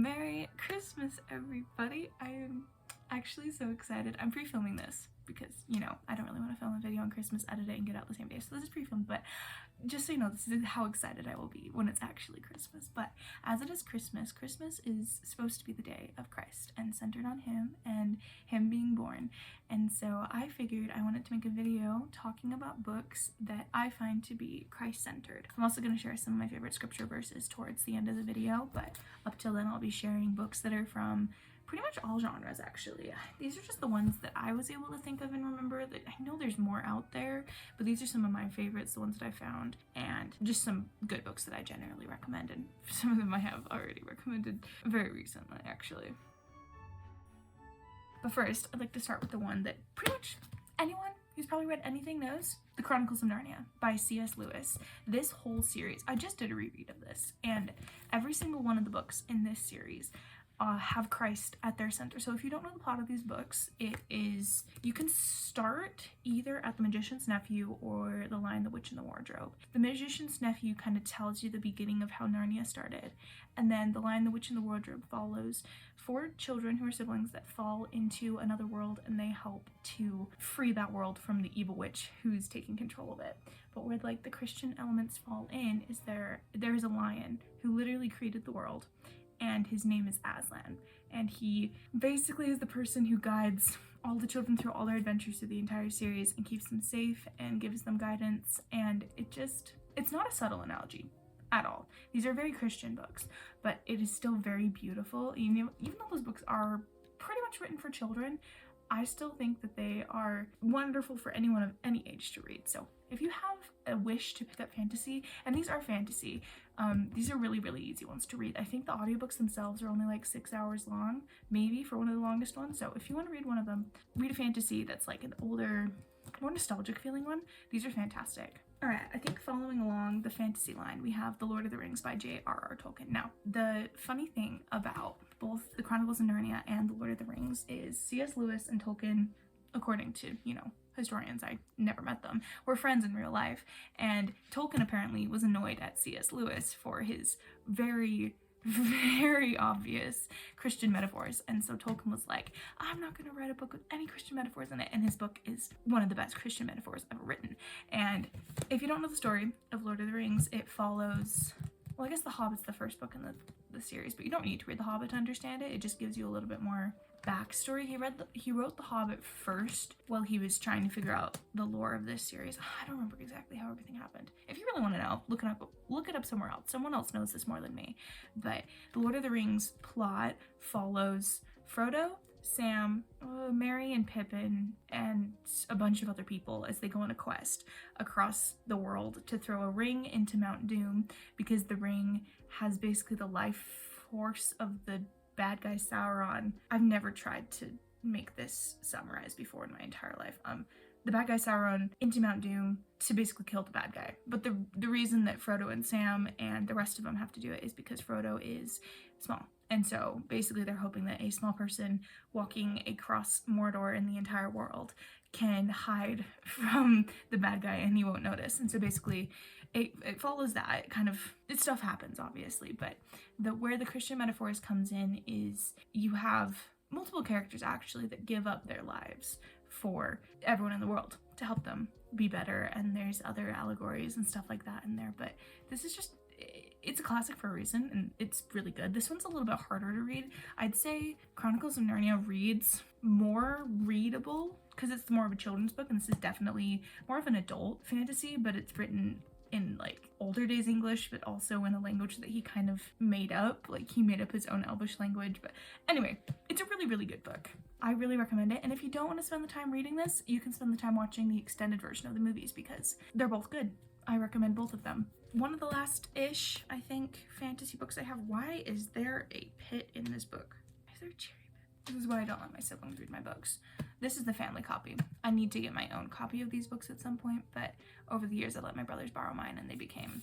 Merry Christmas, everybody. I am actually so excited. I'm pre-filming this because, you know, I don't really want to film a video on Christmas, edit it, and get out the same day. So this is pre-filmed, but just so you know, this is how excited I will be when it's actually Christmas. But as it is Christmas, Christmas is supposed to be the day of Christ and centered on him and him being born. And so I figured I wanted to make a video talking about books that I find to be Christ-centered. I'm also going to share some of my favorite scripture verses towards the end of the video, but up till then I'll be sharing books that are from pretty much all genres, actually. These are just the ones that I was able to think of and remember. That I know there's more out there, but these are some of my favorites, the ones that I found, and just some good books that I generally recommend, and some of them I have already recommended very recently, actually. But first, I'd like to start with the one that pretty much anyone who's probably read anything knows, The Chronicles of Narnia by C.S. Lewis. This whole series, I just did a reread of this, and every single one of the books in this series have Christ at their center. So if you don't know the plot of these books, you can start either at The Magician's Nephew or The Lion, the Witch, and the Wardrobe. The Magician's Nephew kind of tells you the beginning of how Narnia started, and then The Lion, the Witch, and the Wardrobe follows 4 children who are siblings that fall into another world, and they help to free that world from the evil witch who's taking control of it. But where like the Christian elements fall in is there's a lion who literally created the world, and his name is Aslan, and he basically is the person who guides all the children through all their adventures through the entire series and keeps them safe and gives them guidance. And it's not a subtle analogy at all. These are very Christian books, but it is still very beautiful. Even though those books are pretty much written for children, I still think that they are wonderful for anyone of any age to read. So if you have a wish to pick up fantasy, and these are fantasy, these are really, really easy ones to read. I think the audiobooks themselves are only like 6 hours long, maybe for one of the longest ones. So if you want to read one of them, read a fantasy that's like an older, more nostalgic feeling one. These are fantastic. All right, I think following along the fantasy line, we have The Lord of the Rings by J.R.R. Tolkien. Now, the funny thing about both The Chronicles of Narnia and The Lord of the Rings is C.S. Lewis and Tolkien, according to, historians, I never met them, were friends in real life. And Tolkien apparently was annoyed at C.S. Lewis for his very, very obvious Christian metaphors. And so Tolkien was like, I'm not going to write a book with any Christian metaphors in it. And his book is one of the best Christian metaphors ever written. And if you don't know the story of Lord of the Rings, it follows, well, I guess The Hobbit's the first book in the series, but you don't need to read The Hobbit to understand it. It just gives you a little bit more backstory. He wrote The Hobbit first while he was trying to figure out the lore of this series. I don't remember exactly how everything happened. If you really want to know, look it up somewhere else. Someone else knows this more than me. But the Lord of the Rings plot follows Frodo, Sam, Merry and Pippin, and a bunch of other people as they go on a quest across the world to throw a ring into Mount Doom, because the ring has basically the life force of the bad guy Sauron. I've never tried to make this summarize before in my entire life. The bad guy Sauron into Mount Doom to basically kill the bad guy. But the reason that Frodo and Sam and the rest of them have to do it is because Frodo is small. And so basically they're hoping that a small person walking across Mordor in the entire world can hide from the bad guy and he won't notice. And so basically it follows that. Stuff happens, obviously, but where the Christian metaphors comes in is you have multiple characters actually that give up their lives for everyone in the world to help them be better, and there's other allegories and stuff like that in there. But this is just, it's a classic for a reason, and it's really good. This one's a little bit harder to read. I'd say Chronicles of Narnia reads more readable because it's more of a children's book, and this is definitely more of an adult fantasy, but it's written in like older days English, but also in a language that he kind of made up. Like he made up his own Elvish language. But anyway, it's a really, really good book. I really recommend it. And if you don't want to spend the time reading this, you can spend the time watching the extended version of the movies because they're both good. I recommend both of them. One of the last-ish, I think, fantasy books I have. Why is there a pit in this book? Is there a cherry pit? This is why I don't let my siblings read my books. This is the family copy. I need to get my own copy of these books at some point, but over the years I let my brothers borrow mine and they became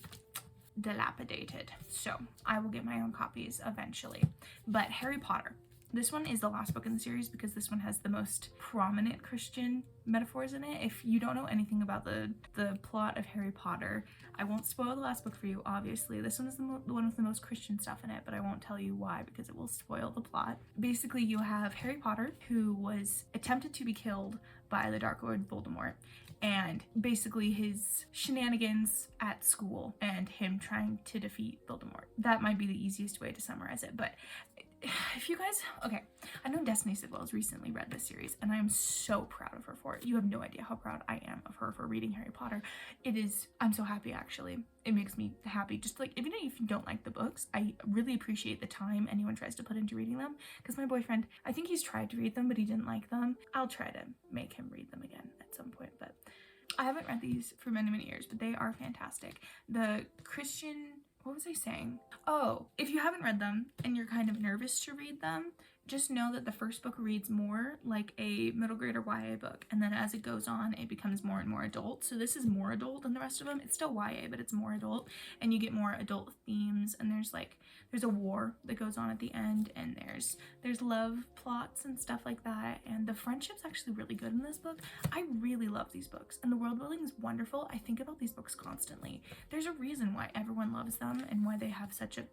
dilapidated. So I will get my own copies eventually. But Harry Potter. This one is the last book in the series because this one has the most prominent Christian metaphors in it. If you don't know anything about the plot of Harry Potter, I won't spoil the last book for you, obviously. This one is the one with the most Christian stuff in it, but I won't tell you why because it will spoil the plot. Basically, you have Harry Potter, who was attempted to be killed by the Dark Lord Voldemort, and basically his shenanigans at school and him trying to defeat Voldemort. That might be the easiest way to summarize it, but if you guys, okay, I know Destiny Sidwell has recently read this series, and I am so proud of her for it. You have no idea how proud I am of her for reading Harry Potter. I'm so happy, actually. It makes me happy. Just like, even if you don't like the books, I really appreciate the time anyone tries to put into reading them, because my boyfriend, I think he's tried to read them, but he didn't like them. I'll try to make him read them again at some point, but I haven't read these for many, many years, but they are fantastic. The Christian, what was I saying? Oh, if you haven't read them and you're kind of nervous to read them, just know that the first book reads more like a middle grader YA book, and then as it goes on, it becomes more and more adult. So this is more adult than the rest of them. It's still YA, but it's more adult, and you get more adult themes, and there's a war that goes on at the end, and there's love plots and stuff like that, and the friendship's actually really good in this book. I really love these books, and the world building is wonderful. I think about these books constantly. There's a reason why everyone loves them and why they have such a,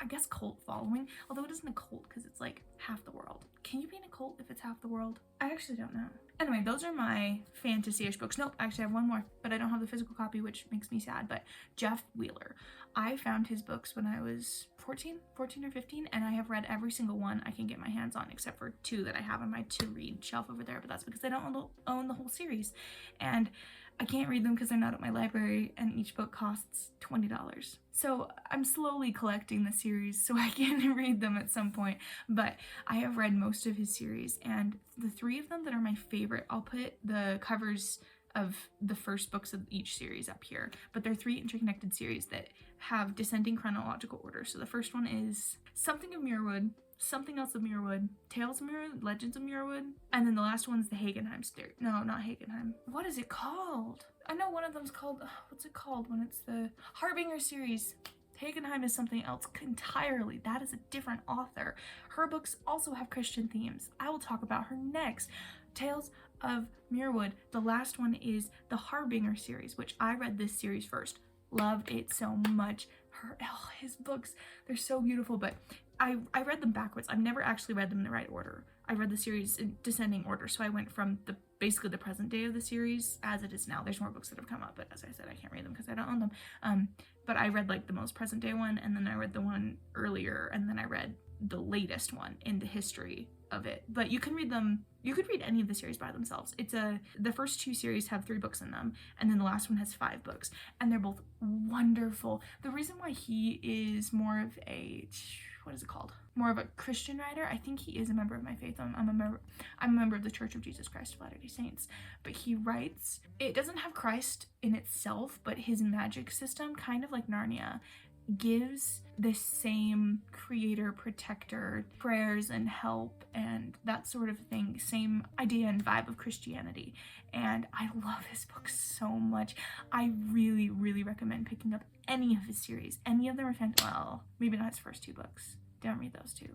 I guess, cult following, although it isn't a cult because it's like half the world. Can you be in a cult if it's half the world? I actually don't know. Anyway, those are my fantasy-ish books. Nope, actually I have one more, but I don't have the physical copy, which makes me sad. But Jeff Wheeler, I found his books when I was 14 or 15, and I have read every single one I can get my hands on, except for 2 that I have on my to-read shelf over there, but that's because I don't own the whole series, and I can't read them because they're not at my library, and each book costs $20. So I'm slowly collecting the series so I can read them at some point, but I have read most of his series, and the 3 of them that are my favorite, I'll put the covers of the first books of each series up here, but they're 3 interconnected series that have descending chronological order. So the first one is Something of Muirwood, Something Else of Muirwood, Tales of Muirwood, Legends of Muirwood, and then the last one's the Hagenheim series. No, not Hagenheim. What is it called? I know one of them's called, what's it called when it's the Harbinger series? Hagenheim is something else entirely. That is a different author. Her books also have Christian themes. I will talk about her next. Tales of Muirwood. The last one is the Harbinger series, which I read this series first. Loved it so much. His books, they're so beautiful, but I read them backwards. I've never actually read them in the right order. I read the series in descending order, so I went from basically the present day of the series as it is now. There's more books that have come up, but as I said, I can't read them because I don't own them. But I read like the most present day one, and then I read the one earlier, and then I read the latest one in the history of it. But you can read them, you could read any of the series by themselves. The first 2 series have 3 books in them, and then the last one has 5 books, and they're both wonderful. The reason why he is more of a, what is it called? More of a Christian writer. I think he is a member of my faith. I'm a member of the Church of Jesus Christ of Latter-day Saints. But he writes, it doesn't have Christ in itself, but his magic system, kind of like Narnia, gives the same creator, protector, prayers and help and that sort of thing, same idea and vibe of Christianity. And I love his books so much. I really, really recommend picking up any of his series. Any of them are fantastic. Well, maybe not his first 2 books. Don't read those 2.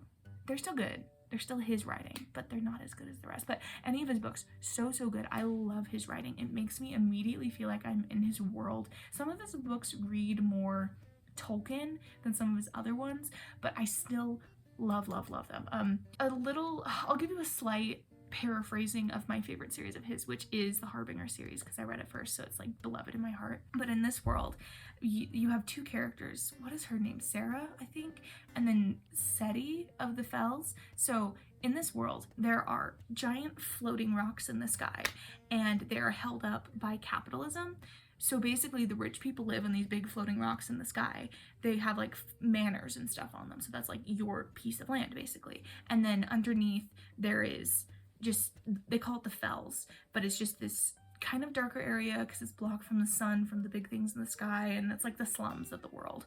They're still good. They're still his writing, but they're not as good as the rest. But any of his books, so good. I love his writing. It makes me immediately feel like I'm in his world. Some of his books read more Tolkien than some of his other ones, but I still love them. I'll give you a slight paraphrasing of my favorite series of his, which is the Harbinger series, because I read it first, so it's like beloved in my heart. But in this world, you have 2 characters. What is her name? Sarah, I think, and then Seti of the Fells. So in this world, there are giant floating rocks in the sky, and they are held up by capitalism. So basically the rich people live in these big floating rocks in the sky. They have like manors and stuff on them. So that's like your piece of land basically. And then underneath there is just, they call it the Fells, but it's just this kind of darker area because it's blocked from the sun, from the big things in the sky, and it's like the slums of the world.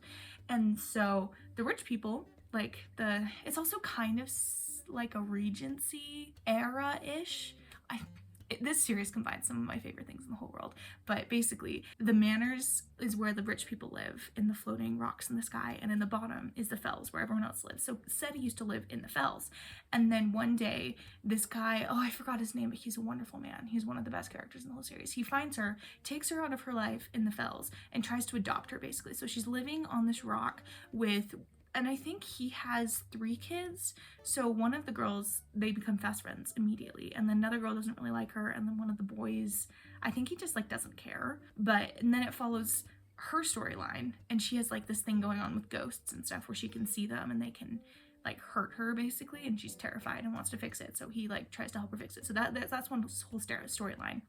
And so the rich people, it's also kind of like a Regency era-ish. this series combines some of my favorite things in the whole world. But basically, the manors is where the rich people live, in the floating rocks in the sky, and in the bottom is the fells where everyone else lives. So Seti used to live in the fells, and then one day this guy, oh, I forgot his name, but he's a wonderful man. He's one of the best characters in the whole series. He finds her, takes her out of her life in the fells, and tries to adopt her, basically. So she's living on this rock with, and I think he has 3 kids. So one of the girls, they become fast friends immediately, and then another girl doesn't really like her, and then one of the boys, I think he just like doesn't care. And then it follows her storyline, and she has like this thing going on with ghosts and stuff where she can see them and they can like hurt her, basically, and she's terrified and wants to fix it. So he like tries to help her fix it. So that's one whole storyline.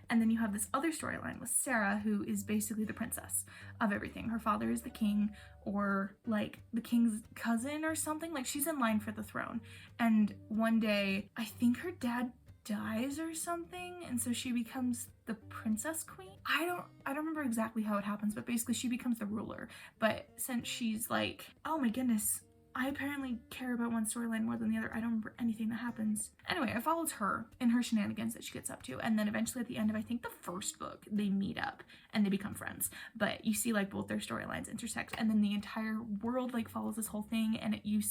And then you have this other storyline with Sarah, who is basically the princess of everything. Her father is the king, or like the king's cousin or something. Like, she's in line for the throne. And one day, I think her dad dies or something, and so she becomes the princess queen. I don't remember exactly how it happens, but basically she becomes the ruler. But since she's like, oh my goodness, I apparently care about one storyline more than the other. I don't remember anything that happens. Anyway, it follows her and her shenanigans that she gets up to. And then eventually at the end of, I think, the first book, they meet up and they become friends. But you see like both their storylines intersect. And then the entire world like follows this whole thing. And you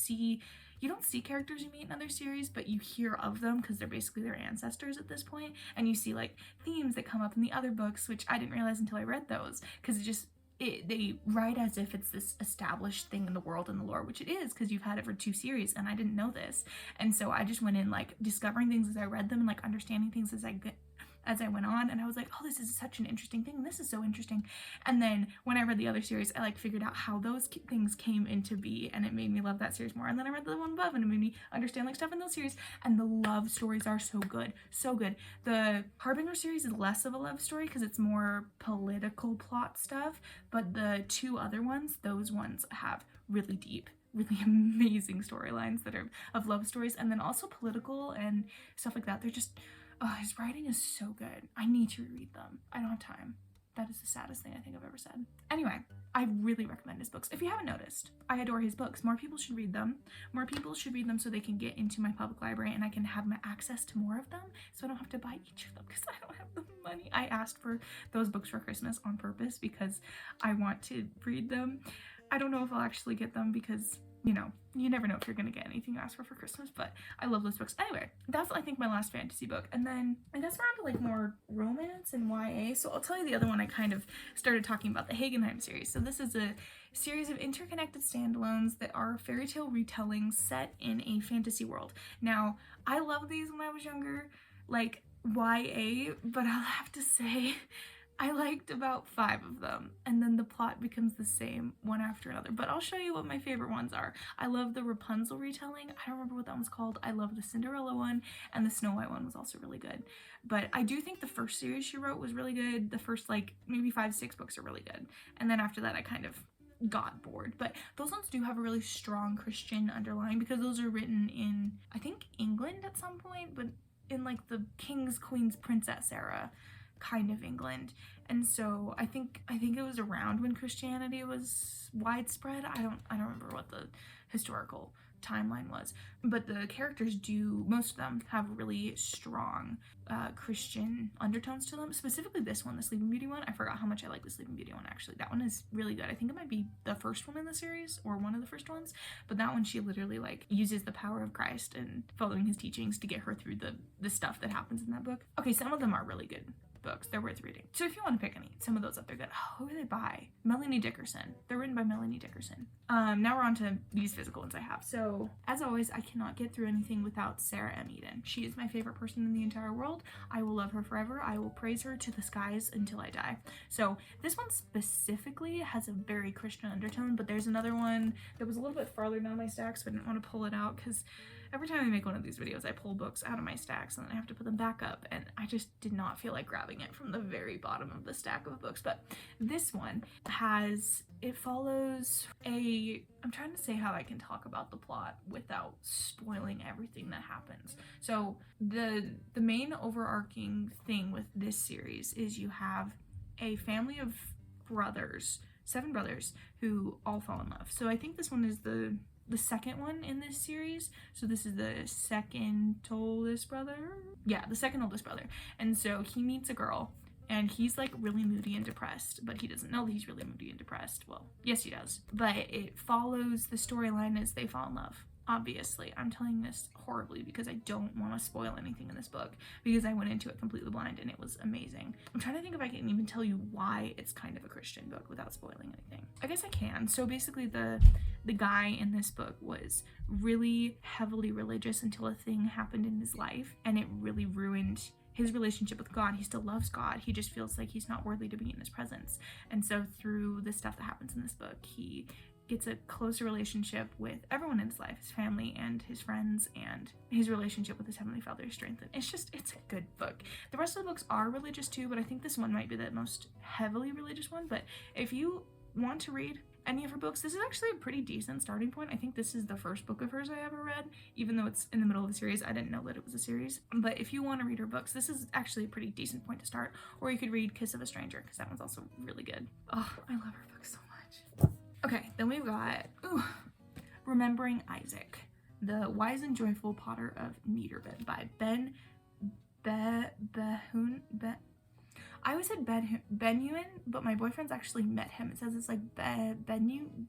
don't see characters you meet in other series, but you hear of them because they're basically their ancestors at this point. And you see like themes that come up in the other books, which I didn't realize until I read those, because they write as if it's this established thing in the world and the lore, which it is, because you've had it for 2 series, and I didn't know this. And so I just went in like discovering things as I read them and like understanding things as I went on, and I was like, oh, this is such an interesting thing. This is so interesting. And then when I read the other series, I like figured out how those things came into be, and it made me love that series more. And then I read the one above, and it made me understand like stuff in those series. And the love stories are so good, so good. The Harbinger series is less of a love story because it's more political plot stuff, but the 2 other ones, those ones have really deep, really amazing storylines that are of love stories, and then also political and stuff like that. They're just, oh, his writing is so good. I need to reread them. I don't have time. That is the saddest thing I think I've ever said. Anyway, I really recommend his books. If you haven't noticed, I adore his books. More people should read them. More people should read them so they can get into my public library and I can have my access to more of them, so I don't have to buy each of them because I don't have the money. I asked for those books for Christmas on purpose because I want to read them. I don't know if I'll actually get them because, you know, you never know if you're gonna get anything you ask for Christmas, but I love those books. Anyway, that's, I think, my last fantasy book. And then I guess we're on to like more romance and YA. So I'll tell you the other one I kind of started talking about, the Hagenheim series. So this is a series of interconnected standalones that are fairy tale retellings set in a fantasy world. Now, I loved these when I was younger, like YA, but I'll have to say I liked about 5 of them, and then the plot becomes the same one after another. But I'll show you what my favorite ones are. I love the Rapunzel retelling. I don't remember what that one's called. I love the Cinderella one, and the Snow White one was also really good. But I do think the first series she wrote was really good. The first, like, maybe 5-6 books are really good. And then after that, I kind of got bored. But those ones do have a really strong Christian underlying because those are written in, I think, England at some point, but in, like, the King's, Queen's, Princess era kind of England. And so I think it was around when Christianity was widespread. I don't remember what the historical timeline was, but the characters do, most of them have really strong Christian undertones to them. Specifically this one, the Sleeping Beauty one. I forgot how much I like the Sleeping Beauty one, actually. That one is really good. I think it might be the first one in the series or one of the first ones, but that one, she literally like uses the power of Christ and following his teachings to get her through the stuff that happens in that book. Okay, some of them are really good books. They're worth reading. So if you want to pick any, some of those up, they're good. Oh, who are they by? Melanie Dickerson. They're written by Melanie Dickerson. Now we're on to these physical ones I have. So as always, I cannot get through anything without Sarah M. Eden. She is my favorite person in the entire world. I will love her forever. I will praise her to the skies until I die. So this one specifically has a very Christian undertone, but there's another one that was a little bit farther down my stacks, but I didn't want to pull it out because every time I make one of these videos, I pull books out of my stacks and then I have to put them back up, and I just did not feel like grabbing it from the very bottom of the stack of books. But this one follows I'm trying to say how I can talk about the plot without spoiling everything that happens. So the main overarching thing with this series is you have a family of brothers, 7 brothers, who all fall in love. So I think this one is the the second one in this series. So this is the second oldest brother. Yeah, the second oldest brother. And so he meets a girl, and he's like really moody and depressed, but he doesn't know that he's really moody and depressed. Well, yes, he does. But it follows the storyline as they fall in love. Obviously, I'm telling this horribly because I don't want to spoil anything in this book, because I went into it completely blind and it was amazing. I'm trying to think if I can even tell you why it's kind of a Christian book without spoiling anything. I guess I can. So basically the guy in this book was really heavily religious until a thing happened in his life, and it really ruined his relationship with God. He still loves God. He just feels like he's not worthy to be in his presence. And so through the stuff that happens in this book, he gets a closer relationship with everyone in his life, his family and his friends, and his relationship with his Heavenly Father is strengthened. It's a good book. The rest of the books are religious too, but I think this one might be the most heavily religious one. But if you want to read any of her books, this is actually a pretty decent starting point. I think this is the first book of hers I ever read, even though it's in the middle of the series. I didn't know that it was a series. But if you want to read her books, this is actually a pretty decent point to start. Or you could read Kiss of a Stranger, because that one's also really good. Oh, I love her books so much. Okay, then we've got Remembering Isaac, The Wise and Joyful Potter of Niederbit by I always said Benyuin, but my boyfriend's actually met him. It says it's like Benin.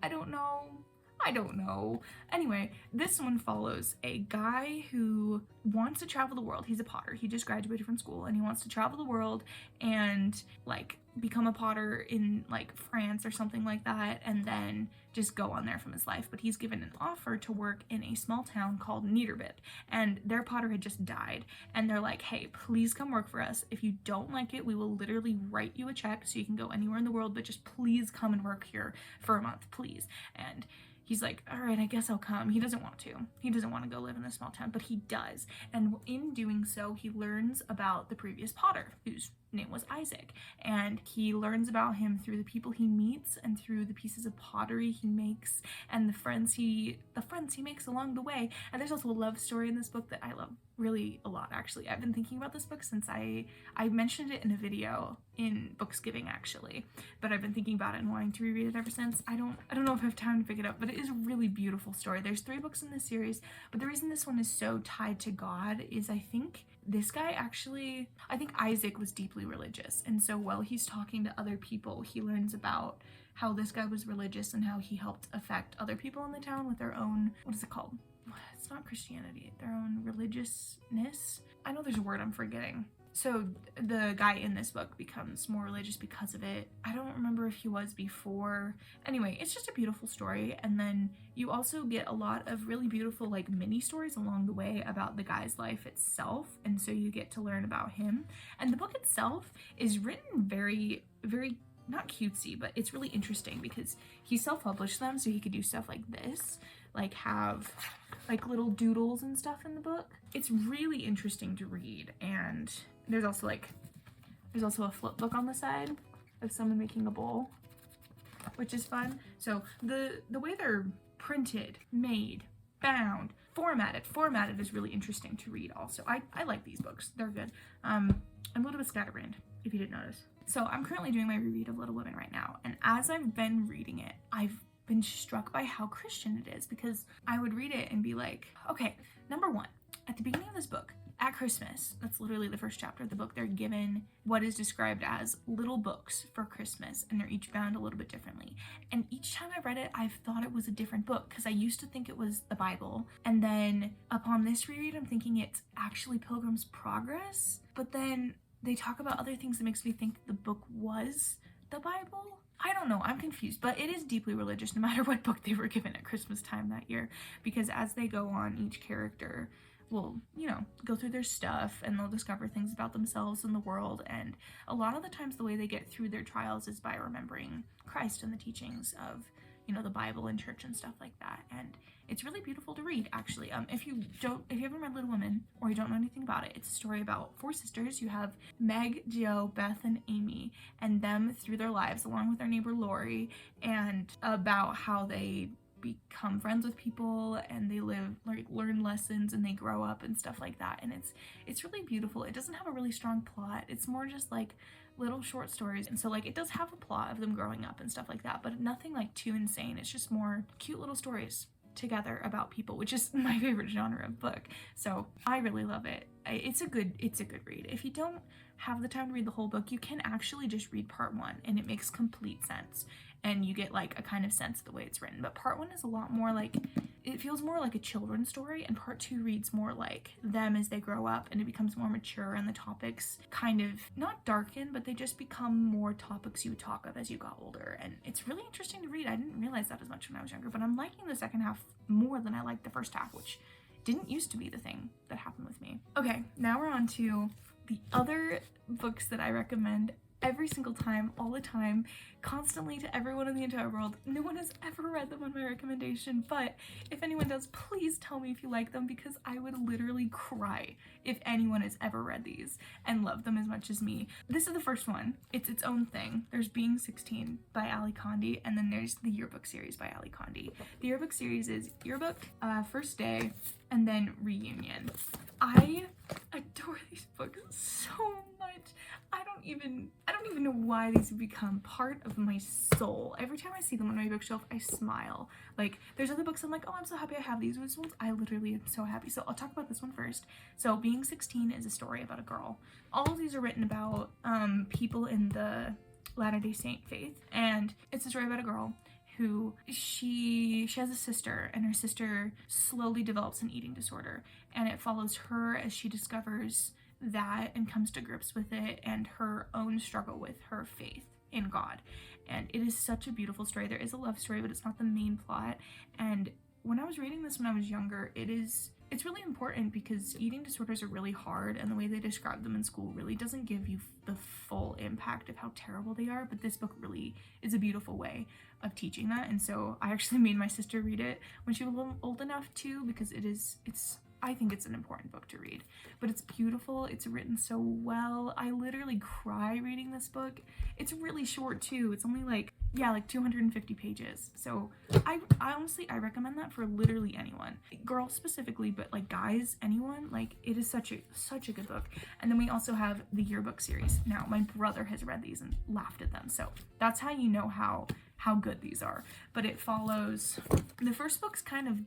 I don't know. Anyway, this one follows a guy who wants to travel the world. He's a potter. He just graduated from school and he wants to travel the world and like become a potter in like France or something like that, and then just go on there from his life. But he's given an offer to work in a small town called Niederbit, and their potter had just died, and they're like, hey, please come work for us. If you don't like it, we will literally write you a check so you can go anywhere in the world, but just please come and work here for a month, please. And he's like, all right, I guess I'll come. He doesn't want to. He doesn't want to go live in a small town, but he does. And in doing so, he learns about the previous potter, whose name was Isaac. And he learns about him through the people he meets and through the pieces of pottery he makes and the friends he makes along the way. And there's also a love story in this book that I love really a lot, actually. I've been thinking about this book since I mentioned it in a video in Booksgiving, actually, but I've been thinking about it and wanting to reread it ever since. I don't know if I have time to pick it up, but it is a really beautiful story. There's 3 books in this series, but the reason this one is so tied to God is I think this guy I think Isaac was deeply religious, and so while he's talking to other people, he learns about how this guy was religious and how he helped affect other people in the town with their own, what is it called? It's not Christianity, their own religiousness. I know there's a word I'm forgetting. So the guy in this book becomes more religious because of it. I don't remember if he was before. Anyway, it's just a beautiful story. And then you also get a lot of really beautiful like mini stories along the way about the guy's life itself. And so you get to learn about him. And the book itself is written very, very, not cutesy, but it's really interesting because he self-published them so he could do stuff like this, like have like little doodles and stuff in the book. It's really interesting to read, and there's also a flip book on the side of someone making a bowl, which is fun. So the way they're printed, made, bound, formatted is really interesting to read also. I like these books. They're good. I'm a little bit scatterbrained, if you didn't notice. So I'm currently doing my reread of Little Women right now, and as I've been reading it, I've been struck by how Christian it is, because I would read it and be like, okay, number one, at the beginning of this book, at Christmas, that's literally the first chapter of the book, they're given what is described as little books for Christmas, and they're each bound a little bit differently. And each time I read it, I've thought it was a different book, because I used to think it was the Bible, and then upon this reread, I'm thinking it's actually Pilgrim's Progress, but then they talk about other things that makes me think the book was the Bible. I don't know, I'm confused, but it is deeply religious no matter what book they were given at Christmas time that year, because as they go on, each character will, you know, go through their stuff and they'll discover things about themselves and the world, and a lot of the times the way they get through their trials is by remembering Christ and the teachings of, you know, the Bible and church and stuff like that. And it's really beautiful to read, actually. If you haven't read Little Women, or you don't know anything about it, it's a story about 4 sisters. You have Meg, Jo, Beth, and Amy, and them through their lives, along with their neighbor Lori, and about how they become friends with people and they learn lessons and they grow up and stuff like that. And it's really beautiful. It doesn't have a really strong plot. It's more just like little short stories. And so like it does have a plot of them growing up and stuff like that, but nothing like too insane. It's just more cute little stories together about people, which is my favorite genre of book. So I really love it. It's a good read. If you don't have the time to read the whole book, you can actually just read part 1 and it makes complete sense, and you get like a kind of sense of the way it's written. But part 1 is a lot more like, it feels more like a children's story, and part 2 reads more like them as they grow up, and it becomes more mature, and the topics kind of not darken, but they just become more topics you would talk of as you got older. And it's really interesting to read. I didn't realize that as much when I was younger, but I'm liking the second half more than I liked the first half, which didn't used to be the thing that happened with me. Okay, now we're on to the other books that I recommend every single time, all the time, constantly to everyone in the entire world. No one has ever read them on my recommendation, but if anyone does, please tell me if you like them, because I would literally cry if anyone has ever read these and loved them as much as me. This is the first one. It's its own thing. There's Being 16 by Ali Condi, and then there's the Yearbook series by Ali Condi. The Yearbook series is Yearbook, First Day, and then Reunion. I adore these books so much. I don't even know why these have become part of my soul. Every time I see them on my bookshelf, I smile. Like, there's other books I'm like, oh, I'm so happy I have these. These ones, I literally am so happy. So I'll talk about this one first. So Being 16 is a story about a girl. All of these are written about people in the Latter-day Saint faith, and it's a story about a girl who she has a sister, and her sister slowly develops an eating disorder, and it follows her as she discovers that and comes to grips with it, and her own struggle with her faith in God. And it is such a beautiful story. There is a love story, but it's not the main plot. And when I was reading this when I was younger, it's really important, because eating disorders are really hard, and the way they describe them in school really doesn't give you the full impact of how terrible they are. But this book really is a beautiful way of teaching that. And so I actually made my sister read it when she was a little old enough too, because I think it's an important book to read. But it's beautiful. It's written so well. I literally cry reading this book. It's really short too. It's only like 250 pages. So I honestly recommend that for literally anyone. Girls specifically, but like guys, anyone. Like, it is such a good book. And then we also have the Yearbook series. Now, my brother has read these and laughed at them. So that's how you know how good these are. But it follows, the first book's kind of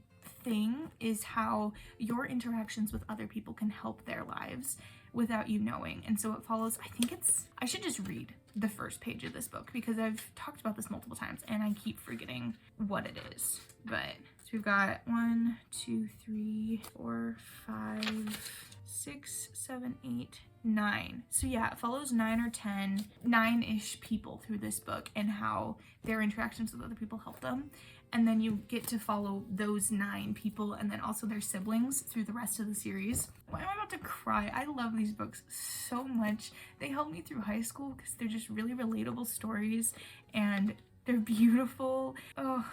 thing is how your interactions with other people can help their lives without you knowing. And so it follows, I should just read the first page of this book, because I've talked about this multiple times and I keep forgetting what it is. But so we've got 1, 2, 3, 4, 5, 6, 7, 8, 9. So yeah, it follows 9 or 10, 9-ish people through this book, and how their interactions with other people help them. And then you get to follow those 9 people and then also their siblings through the rest of the series. Why am I about to cry? I love these books so much. They helped me through high school because they're just really relatable stories, and they're beautiful. Oh,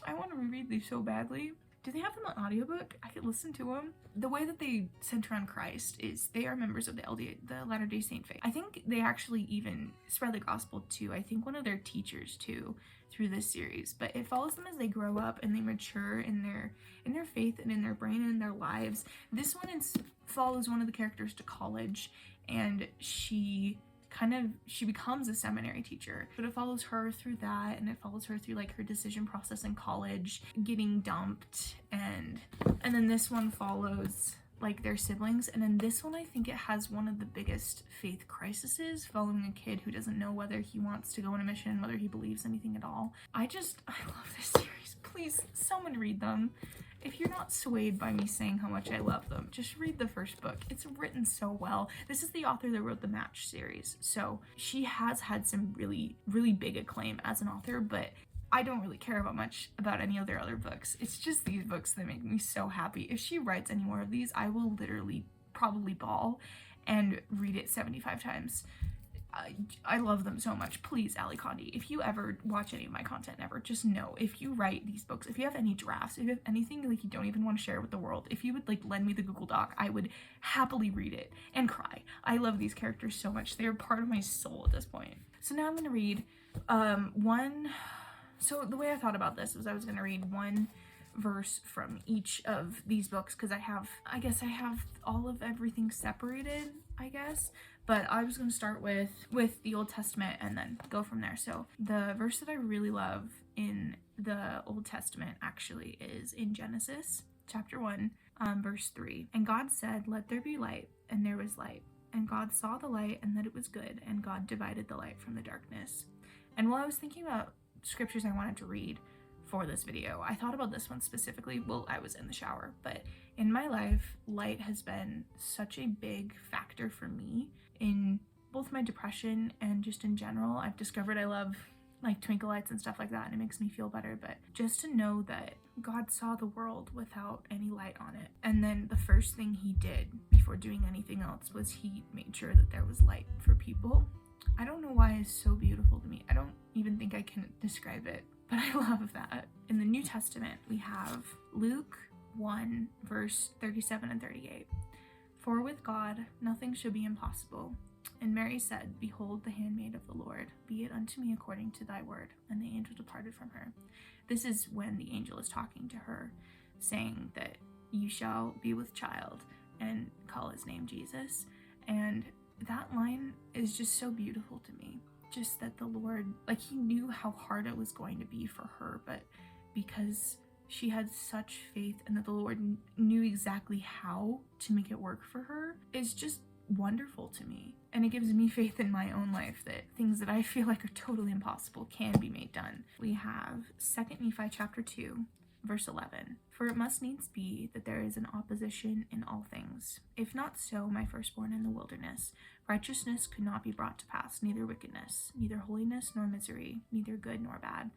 I want to reread these so badly. Do they have them on audiobook? I could listen to them. The way that they center on Christ is they are members of the Latter-day Saint faith. I think they actually even spread the gospel to, I think, one of their teachers too, through this series. But it follows them as they grow up and they mature in their faith and in their brain and in their lives. This one follows one of the characters to college, and she becomes a seminary teacher, but it follows her through that, and it follows her through like her decision process in college, getting dumped, and then this one follows like their siblings. And in this one, I think it has one of the biggest faith crises, following a kid who doesn't know whether he wants to go on a mission, whether he believes anything at all. I love this series. Please, someone read them. If you're not swayed by me saying how much I love them, just read the first book. It's written so well. This is the author that wrote the Match series, so she has had some really, really big acclaim as an author, but I don't really care much about any of their other books. It's just these books that make me so happy. If she writes any more of these, I will literally probably bawl and read it 75 times. I love them so much. Please, Ali Condi, if you ever watch any of my content ever, just know, if you write these books, if you have any drafts, if you have anything like you don't even want to share with the world, if you would like lend me the Google Doc, I would happily read it and cry. I love these characters so much. They're part of my soul at this point. So now I'm going to read so the way I thought about this was I was going to read one verse from each of these books, because I have all of everything separated, I guess, but I was going to start with the Old Testament and then go from there. So the verse that I really love in the Old Testament actually is in Genesis chapter 1, verse 3. And God said, "Let there be light," and there was light. And God saw the light and that it was good, and God divided the light from the darkness. And while I was thinking about scriptures I wanted to read for this video, I thought about this one specifically. Well, I was in the shower, but in my life, light has been such a big factor for me in both my depression and just in general. I've discovered I love like twinkle lights and stuff like that, and it makes me feel better. But just to know that God saw the world without any light on it, and then the first thing he did before doing anything else was he made sure that there was light for people. I don't know why it's so beautiful to me. I don't even think I can describe it, but I love that. In the New Testament, we have Luke 1, verse 37 and 38. "For with God nothing should be impossible. And Mary said, Behold the handmaid of the Lord, be it unto me according to thy word. And the angel departed from her." This is when the angel is talking to her, saying that you shall be with child and call his name Jesus. And that line is just so beautiful to me. Just that the Lord, like, he knew how hard it was going to be for her, but because she had such faith and that the Lord knew exactly how to make it work for her, is just wonderful to me. And it gives me faith in my own life that things that I feel like are totally impossible can be made done. We have 2 Nephi chapter 2, verse 11. "For it must needs be that there is an opposition in all things. If not so, my firstborn in the wilderness, righteousness could not be brought to pass, neither wickedness, neither holiness nor misery, neither good nor bad.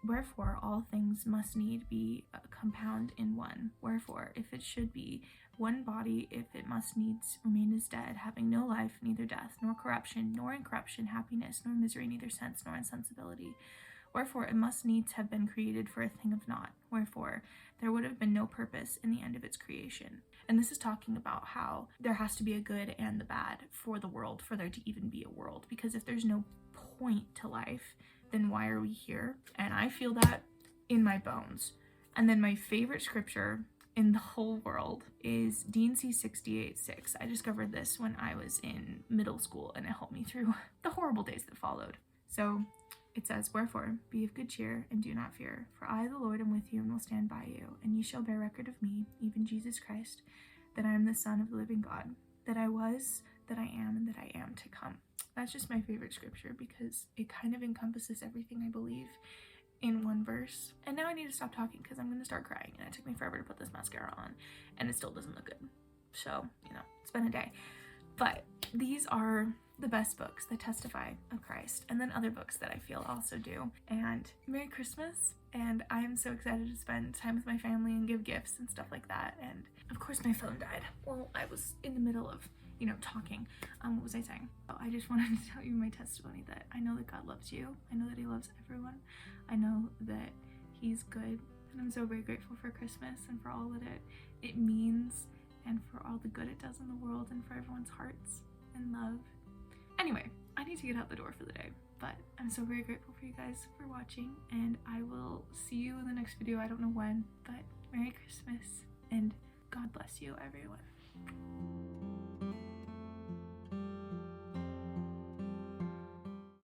Wherefore all things must need be a compound in one. Wherefore, if it should be one body, if it must needs remain as dead, having no life, neither death, nor corruption, nor incorruption, happiness, nor misery, neither sense, nor insensibility. Wherefore it must needs have been created for a thing of naught. Wherefore there would have been no purpose in the end of its creation." And this is talking about how there has to be a good and the bad for the world, for there to even be a world. Because if there's no point to life, then why are we here? And I feel that in my bones. And then my favorite scripture in the whole world is D&C 68:6. I discovered this when I was in middle school, and it helped me through the horrible days that followed. So it says, "Wherefore, be of good cheer, and do not fear. For I, the Lord, am with you, and will stand by you. And ye shall bear record of me, even Jesus Christ, that I am the Son of the living God, that I was, that I am, and that I am to come." That's just my favorite scripture because it kind of encompasses everything I believe in one verse. And now I need to stop talking because I'm going to start crying, and it took me forever to put this mascara on, and it still doesn't look good. So, it's been a day. But these are the best books that testify of Christ, and then other books that I feel also do. And Merry Christmas, and I am so excited to spend time with my family and give gifts and stuff like that. And of course my phone died while I was in the middle of talking. What was I saying? Oh, I just wanted to tell you my testimony that I know that God loves you. I know that he loves everyone. I know that he's good, and I'm so very grateful for Christmas and for all that it means, and for all the good it does in the world, and for everyone's hearts and love. Anyway, I need to get out the door for the day, but I'm so very grateful for you guys for watching, and I will see you in the next video. I don't know when, but Merry Christmas, and God bless you, everyone.